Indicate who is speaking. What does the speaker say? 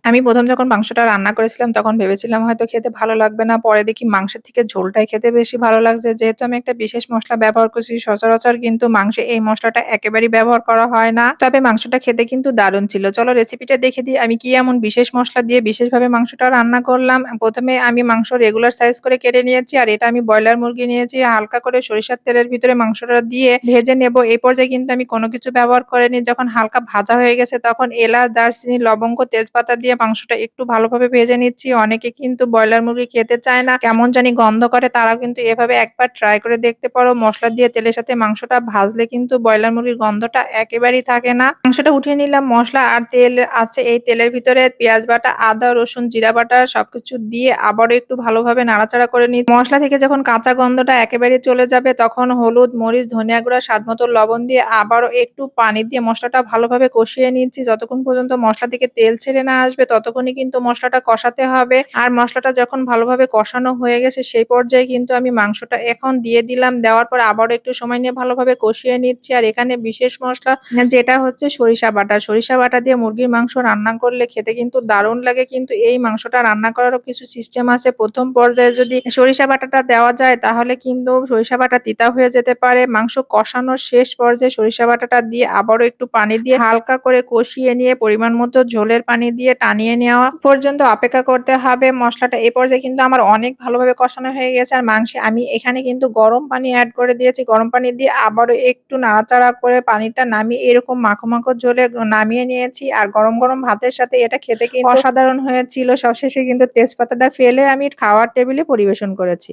Speaker 1: আমি ১ম যখন মাংসটা রান্না করেছিলাম তখন ভেবেছিলাম হয়তো খেতে ভালো লাগবে না। পরে দেখি মাংসের থেকে ঝোলটাই খেতে বেশি ভালো লাগছে। যেহেতু আমি একটা বিশেষ মসলা ব্যবহার করছি, সচরাচর কিন্তু মাংসে এই মসলাটা একেবারেই ব্যবহার করা হয় না। তবে মাংসটা খেতে কিন্তু দারুণ ছিল। চলো রেসিপিটা দেখে দিই আমি কি এমন বিশেষ মসলা দিয়ে বিশেষভাবে মাংসটা রান্না করলাম। ১ম এ আমি মাংস রেগুলার সাইজ করে কেটে নিয়েছি। আর এটা আমি ব্রয়লার মুরগি নিয়েছি। হালকা করে সরিষার তেলের ভিতরে মাংসটা দিয়ে ভেজে নেব। এই পর্যায়ে কিন্তু আমি কোনো কিছু ব্যবহার করিনি। যখন হালকা ভাজা হয়ে গেছে তখন এলাচ, দারচিনি, লবঙ্গ, তেজপাতা দিয়ে মাংসটা একটু ভালোভাবে ভেজে নিচ্ছি। অনেকে কিন্তু ব্রয়লার মুরগি খেতে চায় না। কেমন জানি গন্ধ করে। তারাও কিন্তু এভাবে একবার ট্রাই করে দেখতে পারো। মসলা দিয়ে তেলের সাথে মাংসটা ভাজলে কিন্তু ব্রয়লার মুরগির গন্ধটা একেবারেই থাকে না। মাংসটা উঠিয়ে নিলাম। মসলা আর তেল আছে। এই তেলের ভিতরে পেঁয়াজ বাটা, আদা, রসুন, জিরা বাটা সবকিছু দিয়ে আবারও একটু ভালোভাবে নাড়াচাড়া করে নিচ্ছি। মসলা থেকে যখন কাঁচা গন্ধটা একেবারে চলে যাবে তখন হলুদ, মরিচ, ধনিয়া গুঁড়া, স্বাদমতো লবণ দিয়ে আবারও একটু পানি দিয়ে মসলাটা ভালোভাবে কষিয়ে নিচ্ছি। যতক্ষণ পর্যন্ত মসলা থেকে তেল ছেড়ে না আসবে ততক্ষণই কিন্তু মসলাটা কষাতে হবে। আর মসলাটা যখন ভালোভাবে কষানো হয়ে গেছে সেই পর্যায়ে কিন্তু আমি মাংসটা এখন দিয়ে দিলাম। দেওয়ার পর আবারও একটু সময় নিয়ে ভালোভাবে কষিয়ে নিচ্ছি। আর এখানে বিশেষ মসলা যেটা হচ্ছে সরিষা বাটা। সরিষা বাটা দিয়ে মুরগির মাংস রান্না করলে খেতে কিন্তু দারুণ লাগে। কিন্তু এই মাংসটা রান্না করারও কিছু সিস্টেম আছে। ১ম পর্যায়ে যদি সরিষা বাটাটা দেওয়া যায় তাহলে কিন্তু সরিষা বাটা তিতা হয়ে যেতে পারে। মাংস কষানোর শেষ পর্যায়ে সরিষা বাটাটা দিয়ে আবারও একটু পানি দিয়ে হালকা করে কষিয়ে নিয়ে পরিমাণ মতো ঝোলের পানি দিয়ে টানিয়ে নেওয়া পর্যন্ত অপেক্ষা করতে হবে। মসলাটা এই পর্যায়ে কিন্তু আমার অনেক ভালোভাবে কষানো হয়ে গেছে। আর মাংসে আমি এখানে কিন্তু গরম পানি এড করে দিয়েছি। গরম পানি দিয়ে আবারও একটু নাড়াচাড়া করে পানিটা নামিয়ে এরকম মাখো, মাখো ঝোলে নামিয়ে নিয়েছি। আর গরম, গরম ভাতের সাথে এটা খেতে কিন্তু অসাধারণ হয়েছিল। সবশেষে কিন্তু তেজপাতাটা ফেলে আমি খাওয়ার টেবিলে পরিবেশন করেছি।